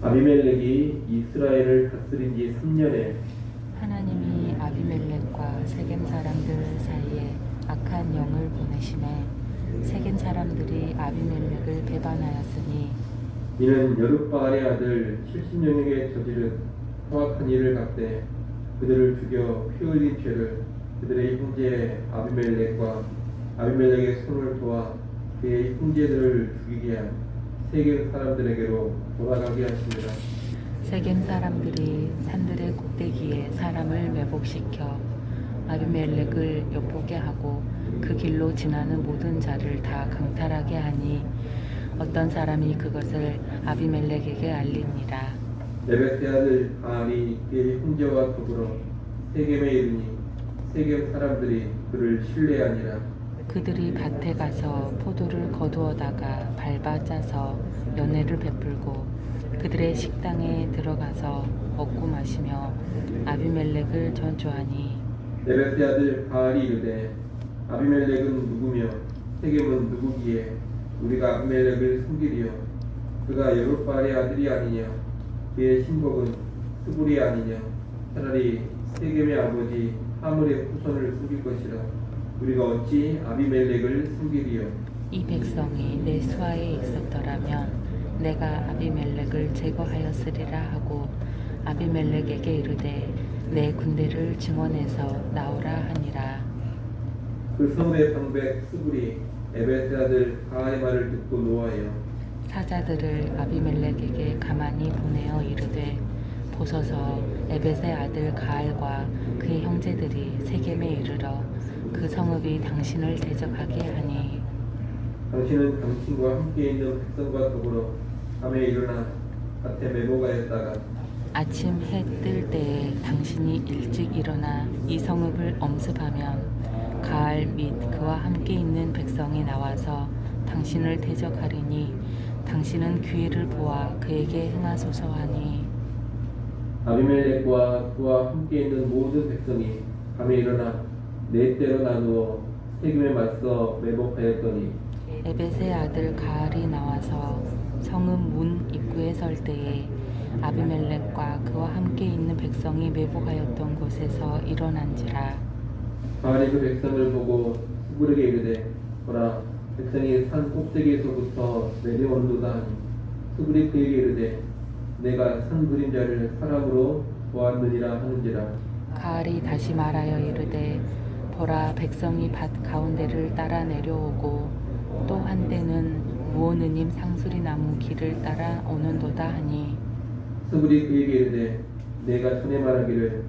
아비멜렉이 이스라엘을 다스린 지 3년에 하나님이 아비멜렉과 세겜 사람들 사이에 악한 영을 보내심에 세겜 사람들이 아비멜렉을 배반하였으니 이는 여룻바알의 아들 70년에게 저지른 포악한 일을 갚되 그들을 죽여 피 흘린 죄를 그들의 형제 아비멜렉과 아비멜렉의 손을 도와 그의 형제들을 죽이게 한 세겜 사람들에게로 돌아가게 하십니다. 세겜 사람들이 산들의 꼭대기에 사람을 매복시켜 아비멜렉을 엿보게 하고 그 길로 지나는 모든 자를 다 강탈하게 하니 어떤 사람이 그것을 아비멜렉에게 알리니라. 레베의 아들 바알이 그의 형제와 더불어 세겜에 이르니 세겜 사람들이 그를 신뢰하니라. 그들이 밭에 가서 포도를 거두어다가 밟아 짜서 연회를 베풀고 그들의 식당에 들어가서 먹고 마시며 아비멜렉을 전조하니 레베의 아들 바알이 이르되 아비멜렉은 누구며 세겜은 누구기에 우리가 아비멜렉을 숨기리요. 그가 여룻바알의 아들이 아니냐. 그의 신복은 스불이 아니냐. 차라리 세겜의 아버지 하물의 후손을 숨길 것이라. 우리가 어찌 아비멜렉을 숨기리요. 이 백성이 내 수하에 있었더라면 내가 아비멜렉을 제거하였으리라 하고 아비멜렉에게 이르되 내 군대를 증원해서 나오라 하니라. 그 성읍의 방백 스불이 에벳의 아들 바알의 말을 듣고 노하여 사자들을 아비멜렉에게 가만히 보내어 이르되 보소서 에벳의 아들 가알과 그의 형제들이 세겜에 이르러 그 성읍이 당신을 대적하게 하니 당신은 당신과 함께 있는 백성과 더불어 밤에 일어나 밭에 매복하였다가 아침 해 뜰 때에 당신이 일찍 일어나 이 성읍을 엄습하면 가알 및 그와 함께 있는 백성이 나와서 당신을 대적하리니 당신은 기회를 보아 그에게 행하소서 하니 아비멜렉과 그와 함께 있는 모든 백성이 밤에 일어나 네 때로 나누어 세겜에 맞서 매복하였더니 에벳의 아들 가알이 나와서 성읍 문 입구에 설 때에 아비멜렉과 그와 함께 있는 백성이 매복하였던 곳에서 일어난지라. 가알이 그 백성을 보고 스불에게 이르되 보라 백성이 산 꼭대기에서부터 내려오는도다 하니 스불이 그에게 이르되 내가 산 그림자를 사람으로 보았느니라 하는지라. 가알이 다시 말하여 이르되 보라 백성이 밭 가운데를 따라 내려오고 또 한때는 무오느님 상수리 나무 길을 따라 오는도다 하니 스불이 그에게 이르되 내가 전에 말하기를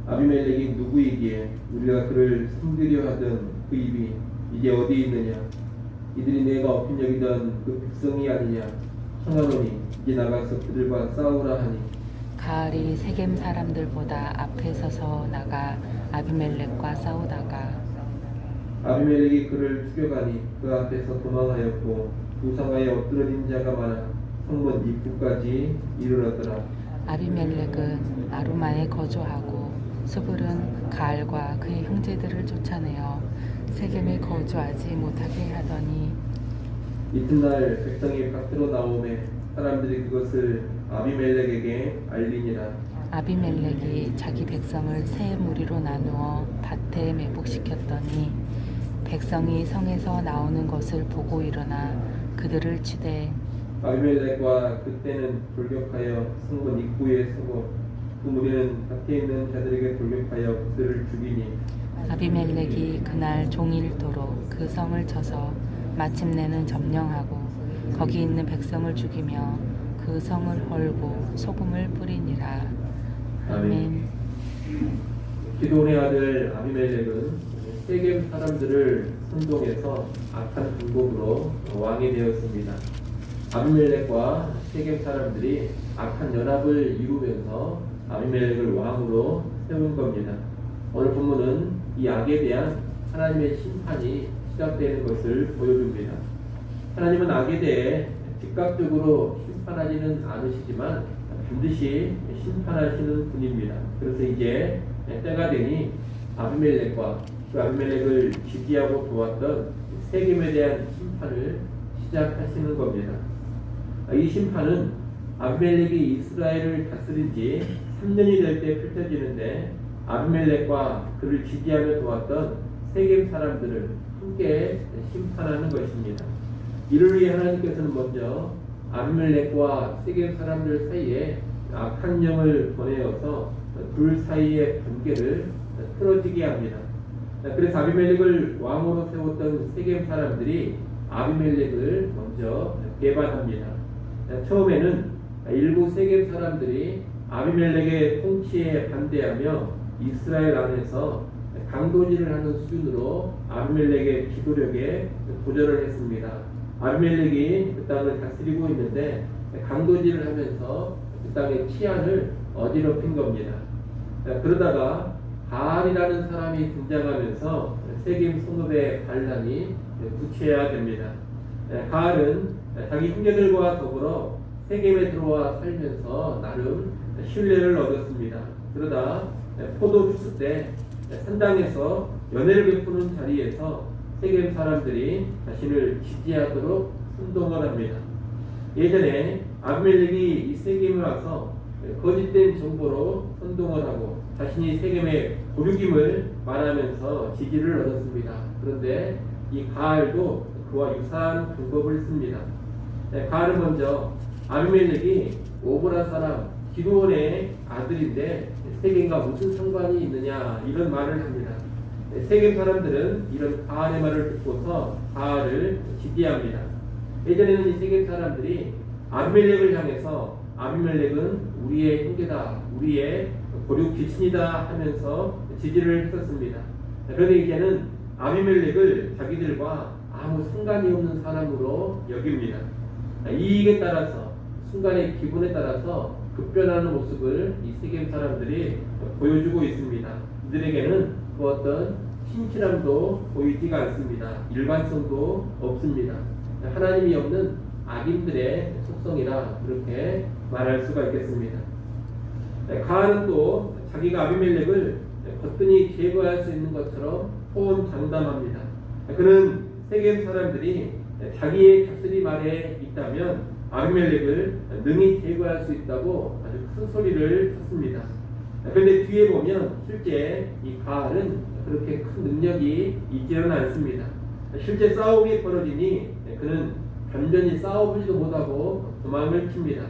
아비멜렉이 누구이기에 우리가 그를 숨기려 하던 그 입이 이제 어디 있느냐. 이들이 내가 업힌 여기던 그 백성이 아니냐. 청하노니 이제 나가서 그들과 싸우라 하니 가알이 세겜 사람들보다 앞에 서서 나가 아비멜렉과 싸우다가 아비멜렉이 그를 추격하니 그 앞에서 도망하였고 부상하여 엎드러진 자가 많아 성문 입구까지 이르렀더라. 아비멜렉은 아루마에 거주하고 스불은 가알과 그의 형제들을 쫓아내어 세겜에 거주하지 못하게 하더니 이튿날 백성이 밖으로 나오매 사람들이 그것을 아비멜렉에게 알리니라. 아비멜렉이 자기 백성을 세 무리로 나누어 밭에 매복시켰더니 백성이 성에서 나오는 것을 보고 일어나 그들을 치되 아비멜렉과 그때는 돌격하여 성문 입구에 서고 그 무리는 밭에 있는 자들에게 돌격하여 그들을 죽이니 아비멜렉이 그날 종일토록 그 성을 쳐서 마침내는 점령하고 거기 있는 백성을 죽이며 그 성을 헐고 소금을 뿌리니라. 아멘. 기돈의 아들 아비멜렉은 세겜 사람들을 선동해서 악한 방법으로 왕이 되었습니다. 아비멜렉과 세겜 사람들이 악한 연합을 이루면서 아비멜렉을 왕으로 세운 겁니다. 오늘 본문은 이 악에 대한 하나님의 심판이 시작되는 것을 보여줍니다. 하나님은 악에 대해 즉각적으로 심판하지는 않으시지만 반드시 심판하시는 분입니다. 그래서 이제 때가 되니 아비멜렉과 그 아비멜렉을 지지하고 도왔던 세겜에 대한 심판을 시작하시는 겁니다. 이 심판은 아비멜렉이 이스라엘을 다스린 지 3년이 될 때 펼쳐지는데, 아비멜렉과 그를 지지하며 도왔던 세겜 사람들을 함께 심판하는 것입니다. 이를 위해 하나님께서는 먼저 아비멜렉과 세겜 사람들 사이에 악한 영을 보내어서 둘 사이의 관계를 틀어지게 합니다. 그래서 아비멜렉을 왕으로 세웠던 세겜 사람들이 아비멜렉을 먼저 배반합니다. 처음에는 일부 세겜 사람들이 아비멜렉의 통치에 반대하며 이스라엘 안에서 강도질을 하는 수준으로 아비멜렉의 지도력에 도전을 했습니다. 아비멜렉이 그 땅을 다스리고 있는데 강도질을 하면서 그 땅의 치안을 어지럽힌 겁니다. 그러다가 가알이라는 사람이 등장하면서 세겜 성읍의 반란이 부채화됩니다. 가알은 자기 형제들과 더불어 세겜에 들어와 살면서 나름 신뢰를 얻었습니다. 그러다 포도 추수 때 산당에서 연회를 베푸는 자리에서 세겜 사람들이 자신을 지지하도록 선동을 합니다. 예전에 아비멜렉이 이 세겜에 와서 거짓된 정보로 선동을 하고 자신이 세겜의 고륙임을 말하면서 지지를 얻었습니다. 그런데 이 가알도 그와 유사한 방법을 씁니다. 가알은 먼저 아비멜렉이 오브라 사람 기드온의 아들인데 세겜과 무슨 상관이 있느냐 이런 말을 합니다. 세겜 사람들은 이런 가알의 말을 듣고서 가알을 지지합니다. 예전에는 이 세겜 사람들이 아비멜렉을 향해서 아비멜렉은 우리의 형제다, 우리의 고륙 지친이다 하면서 지지를 했었습니다. 그런데 이제는 아비멜렉을 자기들과 아무 상관이 없는 사람으로 여깁니다. 이익에 따라서 순간의 기분에 따라서 급변하는 모습을 이 세겜 사람들이 보여주고 있습니다. 이들에게는 그 어떤 신실함도 보이지가 않습니다. 일관성도 없습니다. 하나님이 없는 악인들의 속성이라 그렇게 말할 수가 있겠습니다. 가알은 또 자기가 아비멜렉을 거뜬히 제거할 수 있는 것처럼 호언장담합니다. 그는 세겜 사람들이 자기의 다스림 아래에 있다면 아비멜렉을 능히 제거할 수 있다고 아주 큰 소리를 쳤습니다. 그런데 뒤에 보면 실제 이 가알은 그렇게 큰 능력이 있지는 않습니다. 실제 싸움이 벌어지니 그는 단전히 싸워보지도 못하고 도망을 칩니다.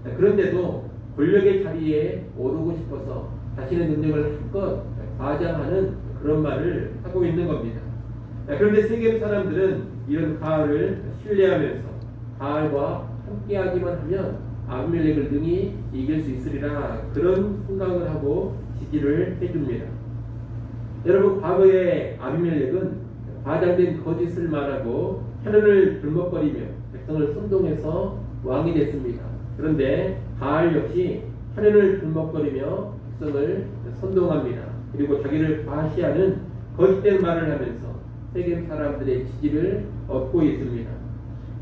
그런데도 권력의 자리에 오르고 싶어서 자신의 능력을 한껏 과장하는 그런 말을 하고 있는 겁니다. 그런데 세겜 사람들은 이런 가알을 신뢰하면서 가알과 함께하기만 하면 아비멜렉을 능히 이길 수 있으리라 그런 생각을 하고 지지를 해줍니다. 여러분, 과거에 아비멜렉은 과장된 거짓을 말하고 하늘을 들먹거리며 백성을 선동해서 왕이 됐습니다. 그런데 가알 역시 하늘을 들먹거리며 백성을 선동합니다. 그리고 자기를 과시하는 거짓된 말을 하면서 세겜 사람들의 지지를 얻고 있습니다.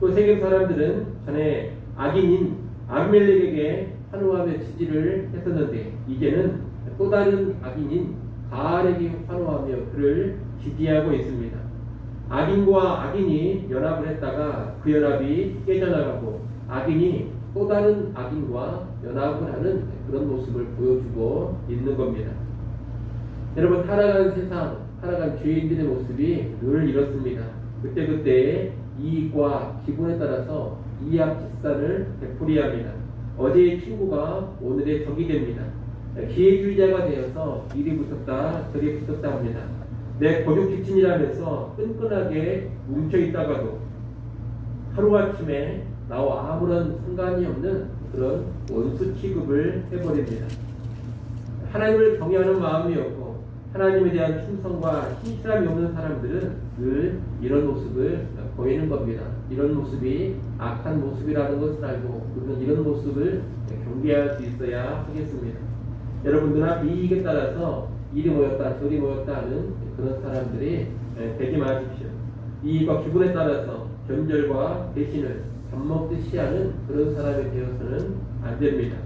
또 세겜 사람들은 전에 악인인 아비멜렉에게 환호하며 지지를 했었는데 이제는 또 다른 악인인 가알에게 환호하며 그를 지지하고 있습니다. 악인과 악인이 연합을 했다가 그 연합이 깨져나가고 악인이 또 다른 악인과 연합을 하는 그런 모습을 보여주고 있는 겁니다. 여러분, 타락한 세상, 타락한 죄인들의 모습이 늘 이렇습니다. 그때그때의 이익과 기분에 따라서 이합집산을 되풀이합니다. 어제의 친구가 오늘의 적이 됩니다. 기회주의자가 되어서 이리 붙었다 저리 붙었다 합니다. 내 고륙지친이라면서 끈끈하게 뭉쳐있다가도 하루아침에 나와 아무런 상관이 없는 그런 원수 취급을 해버립니다. 하나님을 경외하는 마음이 없고 하나님에 대한 충성과 신실함이 없는 사람들은 늘 이런 모습을 보이는 겁니다. 이런 모습이 악한 모습이라는 것을 알고 우리는 이런 모습을 경계할 수 있어야 하겠습니다. 여러분, 눈앞 이익에 따라서 이리 모였다 저리 모였다 하는 그런 사람들이 되지 마십시오. 이익과 기분에 따라서 변절과 배신을 밥 먹듯이 하는 그런 사람이 되어서는 안 됩니다.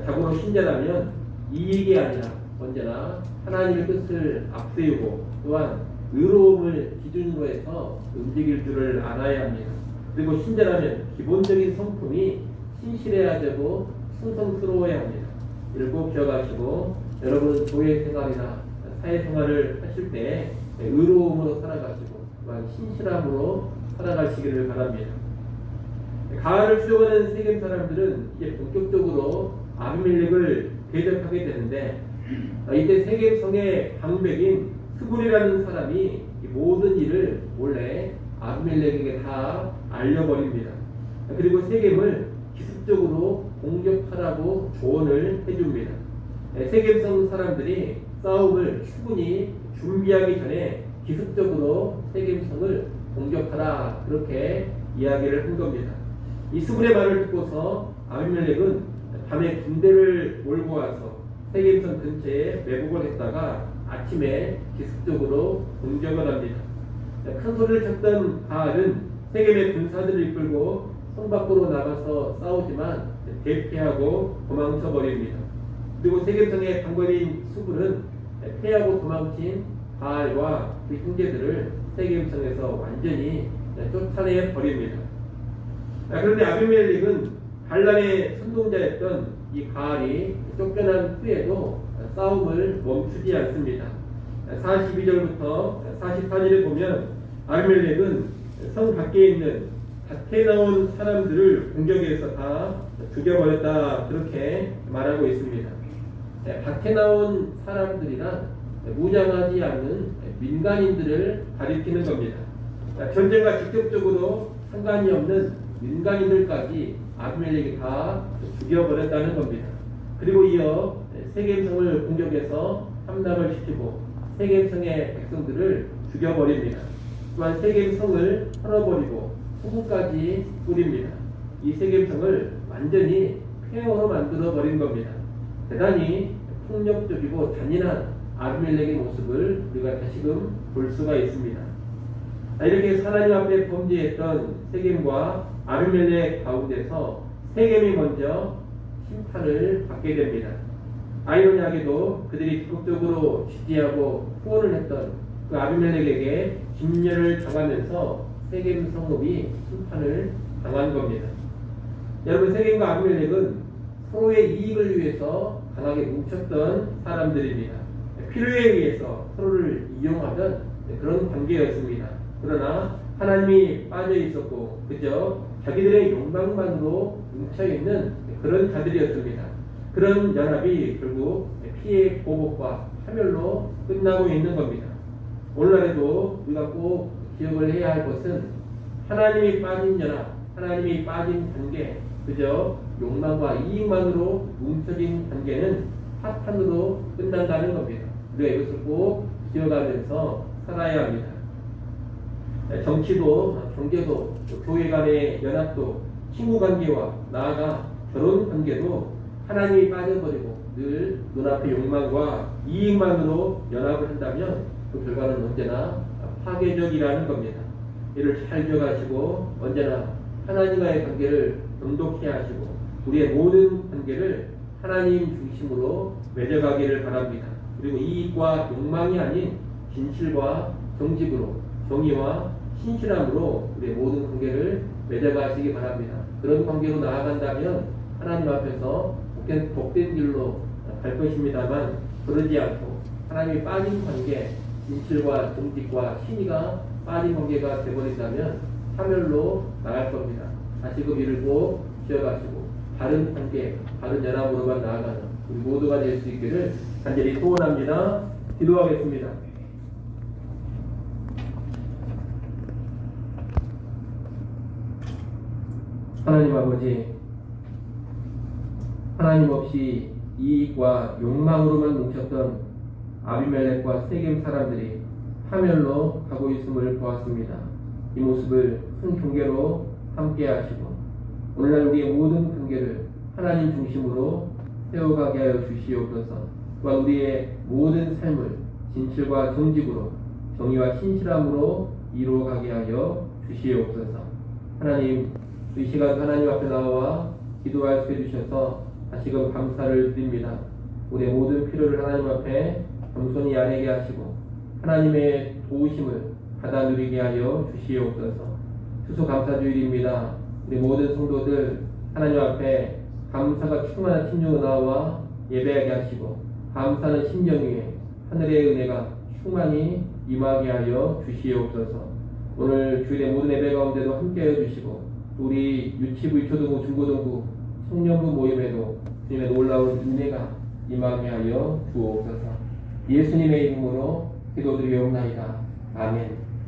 자고로 신자라면 이익이 아니라 언제나 하나님의 뜻을 앞세우고 또한 의로움을 기준으로 해서 움직일 줄을 알아야 합니다. 그리고 신자라면 기본적인 성품이 신실해야 되고 충성스러워야 합니다. 이를 꼭 기억하시고 여러분 교회 생활이나 사회생활을 하실 때 의로움으로 살아가시고 또한 신실함으로 살아가시기를 바랍니다. 가을을 수용하는 세겜 사람들은 이제 본격적으로 아비멜렉을 대적하게 되는데 이때 세겜 성의 방백인 스불이라는 사람이 이 모든 일을 몰래 아비멜렉에게 다 알려버립니다. 그리고 세겜을 기습적으로 공격하라고 조언을 해줍니다. 세겜성 사람들이 싸움을 충분히 준비하기 전에 기습적으로 세겜성을 공격하라 그렇게 이야기를 한 겁니다. 이 스불의 말을 듣고서 아비멜렉은 밤에 군대를 몰고 와서 세겜성 근처에 매복을 했다가 아침에 기습적으로 공격을 합니다. 큰 소리를 쳤던 가알은 세겜의 군사들을 이끌고 성 밖으로 나가서 싸우지만 대피하고 도망쳐 버립니다. 그리고 세겜성의 방법인 수불은 패하고 도망친 가알과 그 형제들을 세겜성에서 완전히 쫓아내 버립니다. 그런데 아비멜렉은 반란의 선동자였던 이 가알이 쫓겨난 후에도 싸움을 멈추지 않습니다. 42절부터 44절에 보면 아비멜렉은 성 밖에 있는 밭에 나온 사람들을 공격해서 다 죽여버렸다 그렇게 말하고 있습니다. 밭에 나온 사람들이란 무장하지 않는 민간인들을 가리키는 겁니다. 전쟁과 직접적으로 상관이 없는 민간인들까지 아비멜렉이 다 죽여버렸다는 겁니다. 그리고 이어 세겜성을 공격해서 함락을 시키고 세겜성의 백성들을 죽여버립니다. 또한 세겜성을 털어버리고 소금까지 뿌립니다. 이 세겜성을 완전히 폐허로 만들어 버린 겁니다. 대단히 폭력적이고 잔인한 아비멜렉의 모습을 우리가 다시금 볼 수가 있습니다. 이렇게 하나님 앞에 범죄했던 세겜과 아비멜렉 가운데서 세겜이 먼저 심판을 받게 됩니다. 아이러니하게도 그들이 적극적으로 지지하고 후원을 했던 그 아비멜렉에게 진멸을 당하면서 세겜 성읍이 심판을 당한 겁니다. 여러분, 세겜과 아비멜렉은 서로의 이익을 위해서 강하게 뭉쳤던 사람들입니다. 필요에 의해서 서로를 이용하던 그런 관계였습니다. 그러나 하나님이 빠져 있었고 그저 자기들의 욕망만으로 뭉쳐있는 그런 자들이었습니다. 그런 연합이 결국 피해 보복과 파멸로 끝나고 있는 겁니다. 오늘날에도 우리가 꼭 기억을 해야 할 것은 하나님이 빠진 연합, 하나님이 빠진 관계, 그저 욕망과 이익만으로 뭉쳐진 관계는 파탄으로 끝난다는 겁니다. 우리가 이것을 꼭 기억하면서 살아야 합니다. 정치도, 경제도, 교회 간의 연합도, 친구 관계와 나아가 결혼 관계도 하나님이 빠져버리고 늘 눈앞의 욕망과 이익만으로 연합을 한다면 그 결과는 언제나 파괴적이라는 겁니다. 이를 잘 기억하시고 언제나 하나님과의 관계를 돈독히 하시고 우리의 모든 관계를 하나님 중심으로 맺어가기를 바랍니다. 그리고 이익과 욕망이 아닌 진실과 정직으로 정의와 신실함으로 우리의 모든 관계를 맺어가시기 바랍니다. 그런 관계로 나아간다면 하나님 앞에서 복된 길로 갈 것입니다만 그러지 않고 하나님이 빠진 관계, 진실과 정직과 신의가 빠진 관계가 되어버린다면 파멸로 나갈 겁니다. 다시금 이를 꼭 기억하시고 바른 관계, 바른 연합으로만 나아가는 우리 모두가 될 수 있기를 간절히 소원합니다. 기도하겠습니다. 하나님 아버지, 하나님 없이 이익과 욕망으로만 뭉쳤던 아비멜렉과 세겜 사람들이 파멸로 가고 있음을 보았습니다. 이 모습을 큰 경계로 함께 하시고 오늘날 우리의 모든 관계를 하나님 중심으로 세워가게 하여 주시옵소서. 또한 우리의 모든 삶을 진실과 정직으로 정의와 신실함으로 이루어가게 하여 주시옵소서. 하나님, 이 시간 하나님 앞에 나와 기도할 수 해주셔서 다시금 감사를 드립니다. 우리의 모든 필요를 하나님 앞에 겸손히 아뢰게 하시고 하나님의 도우심을 받아 누리게 하여 주시옵소서. 추수 감사주일입니다. 우리 모든 성도들 하나님 앞에 감사가 충만한 친중 은혜와 예배하게 하시고 감사하는 심령 위에 하늘의 은혜가 충만히 임하게 하여 주시옵소서. 오늘 주일의 모든 예배 가운데도 함께하여 주시고 우리 유치부, 유초등부, 중고등부, 청년부 모임에도 주님의 놀라운 은혜가 임하게 하여 주옵소서. 예수님의 이름으로 기도드리옵나이다. 아멘.